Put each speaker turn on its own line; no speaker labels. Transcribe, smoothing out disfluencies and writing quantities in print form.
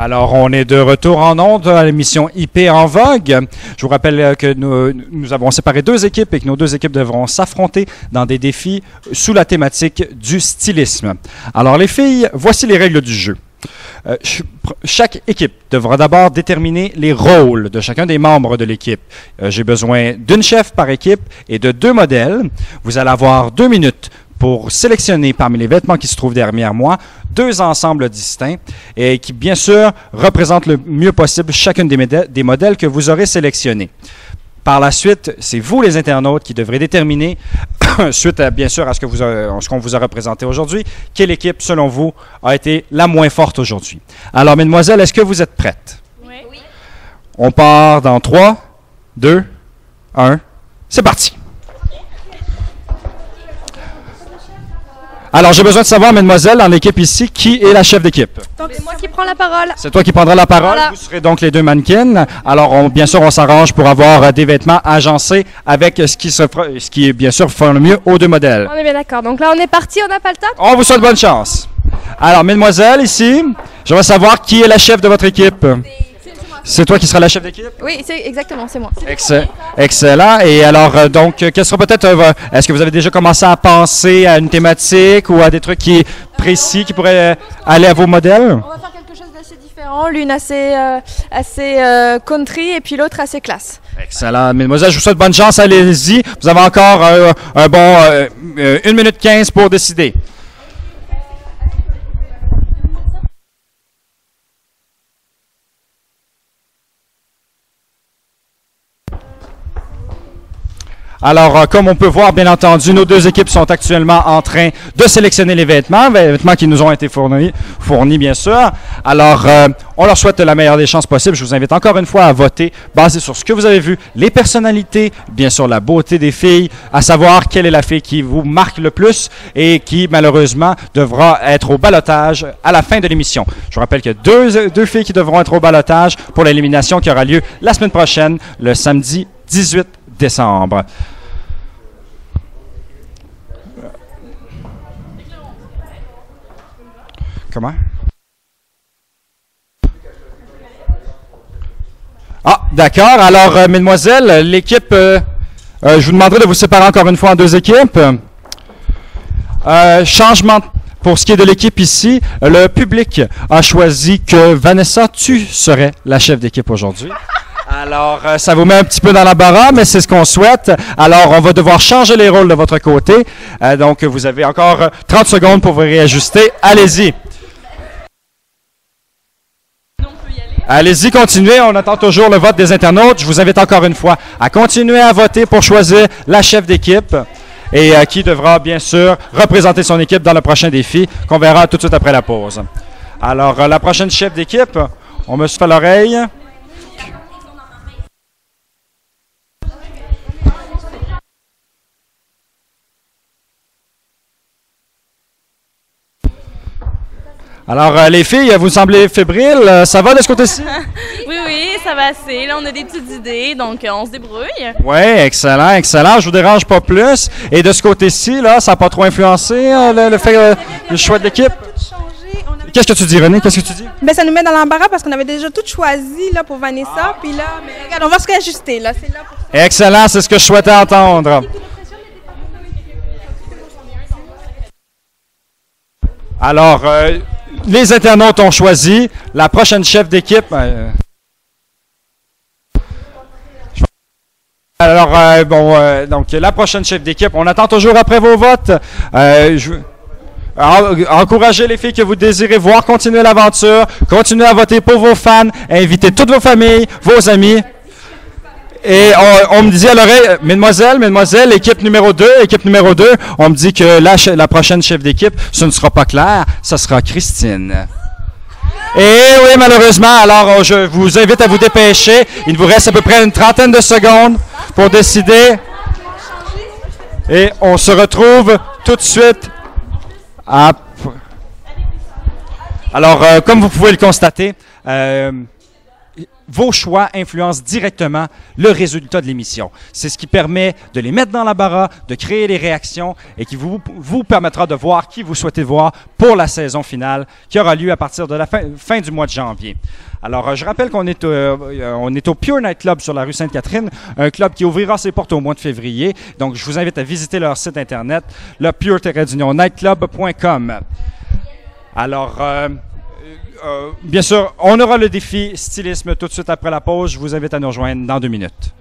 Alors, on est de retour en ondes à l'émission IP en vogue. Je vous rappelle que nous avons séparé deux équipes et que nos deux équipes devront s'affronter dans des défis sous la thématique du stylisme. Alors, les filles, voici les règles du jeu. Chaque équipe devra d'abord déterminer les rôles de chacun des membres de l'équipe. J'ai besoin d'une chef par équipe et de 2 modèles. Vous allez avoir 2 minutes pour sélectionner parmi les vêtements qui se trouvent derrière moi 2 ensembles distincts et qui, bien sûr, représentent le mieux possible chacune des modèles que vous aurez sélectionnés. Par la suite, c'est vous, les internautes, qui devrez déterminer, suite à, bien sûr à ce qu'on vous a représenté aujourd'hui, quelle équipe, selon vous, a été la moins forte aujourd'hui. Alors, mesdemoiselles, est-ce que vous êtes prêtes?
Oui.
On part dans 3, 2, 1. C'est parti! Alors, j'ai besoin de savoir, mesdemoiselles, dans l'équipe ici, qui est la chef d'équipe?
Donc, c'est moi qui prends la parole.
C'est toi qui prendras la parole.
Voilà.
Vous serez donc les 2 mannequins. Alors, bien sûr, on s'arrange pour avoir des vêtements agencés avec ce qui, bien sûr, fait le mieux aux 2 modèles.
On est bien d'accord. Donc là, on est parti, on n'a pas le temps.
On vous souhaite bonne chance. Alors, mesdemoiselles, ici, je veux savoir qui est la chef de votre équipe. C'est toi qui seras la chef d'équipe?
Oui, c'est exactement, c'est moi.
Excellent. Et alors, donc, quel sera peut-être... est-ce que vous avez déjà commencé à penser à une thématique ou à des trucs précis qui pourraient aller à vos modèles?
On va faire quelque chose d'assez différent. L'une assez country et puis l'autre assez classe.
Excellent. Mesdemoiselles, je vous souhaite bonne chance. Allez-y. Vous avez encore un bon 1 minute 15 pour décider. Alors, comme on peut voir, bien entendu, nos 2 équipes sont actuellement en train de sélectionner les vêtements qui nous ont été fournis bien sûr. Alors, on leur souhaite la meilleure des chances possibles. Je vous invite encore une fois à voter basé sur ce que vous avez vu, les personnalités, bien sûr la beauté des filles, à savoir quelle est la fille qui vous marque le plus et qui, malheureusement, devra être au ballottage à la fin de l'émission. Je vous rappelle qu'il y a deux filles qui devront être au ballottage pour l'élimination qui aura lieu la semaine prochaine, le samedi 18 décembre. Comment? Ah, d'accord. Alors, mesdemoiselles, l'équipe, je vous demanderai de vous séparer encore une fois en 2 équipes. Changement pour ce qui est de l'équipe ici. Le public a choisi que Vanessa, tu serais la chef d'équipe aujourd'hui. Alors, ça vous met un petit peu dans l'embarras, mais c'est ce qu'on souhaite. Alors, on va devoir changer les rôles de votre côté. Donc, vous avez encore 30 secondes pour vous réajuster. Allez-y. Allez-y, continuez. On attend toujours le vote des internautes. Je vous invite encore une fois à continuer à voter pour choisir la chef d'équipe et qui devra, bien sûr, représenter son équipe dans le prochain défi qu'on verra tout de suite après la pause. Alors, la prochaine chef d'équipe, on me souffle à l'oreille. Alors, les filles, vous semblez fébriles. Ça va de ce côté-ci?
Oui, ça va assez. Là, on a des petites idées, donc on se débrouille.
Oui, excellent, excellent. Je vous dérange pas plus. Et de ce côté-ci, là, ça n'a pas trop influencé le choix de l'équipe? Qu'est-ce que tu dis, René? Qu'est-ce que tu dis?
Ben, ça nous met dans l'embarras parce qu'on avait déjà tout choisi là, pour Vanessa. Puis là, mais regarde, on va se réajuster. Là. C'est là pour ça.
Excellent, c'est ce que je souhaitais entendre. Alors, les internautes ont choisi la prochaine chef d'équipe. Alors, donc, la prochaine chef d'équipe, on attend toujours après vos votes. Encouragez les filles que vous désirez voir continuer l'aventure. Continuez à voter pour vos fans. Invitez toutes vos familles, vos amis. Et on me dit à l'oreille, mesdemoiselles, équipe numéro 2, on me dit que la prochaine chef d'équipe, ce ne sera pas Claire, ce sera Christine. Et oui, malheureusement, alors je vous invite à vous dépêcher. Il vous reste à peu près une 30aine de secondes pour décider. Et on se retrouve tout de suite à... Alors, comme vous pouvez le constater, vos choix influencent directement le résultat de l'émission. C'est ce qui permet de les mettre dans l'embarras, de créer les réactions et qui vous permettra de voir qui vous souhaitez voir pour la saison finale qui aura lieu à partir de la fin du mois de janvier. Alors, je rappelle qu'on est, on est au Pure Night Club sur la rue Sainte-Catherine, un club qui ouvrira ses portes au mois de février. Donc, je vous invite à visiter leur site internet, le pure-nightclub.com. Alors, bien sûr, on aura le défi stylisme tout de suite après la pause. Je vous invite à nous rejoindre dans 2 minutes.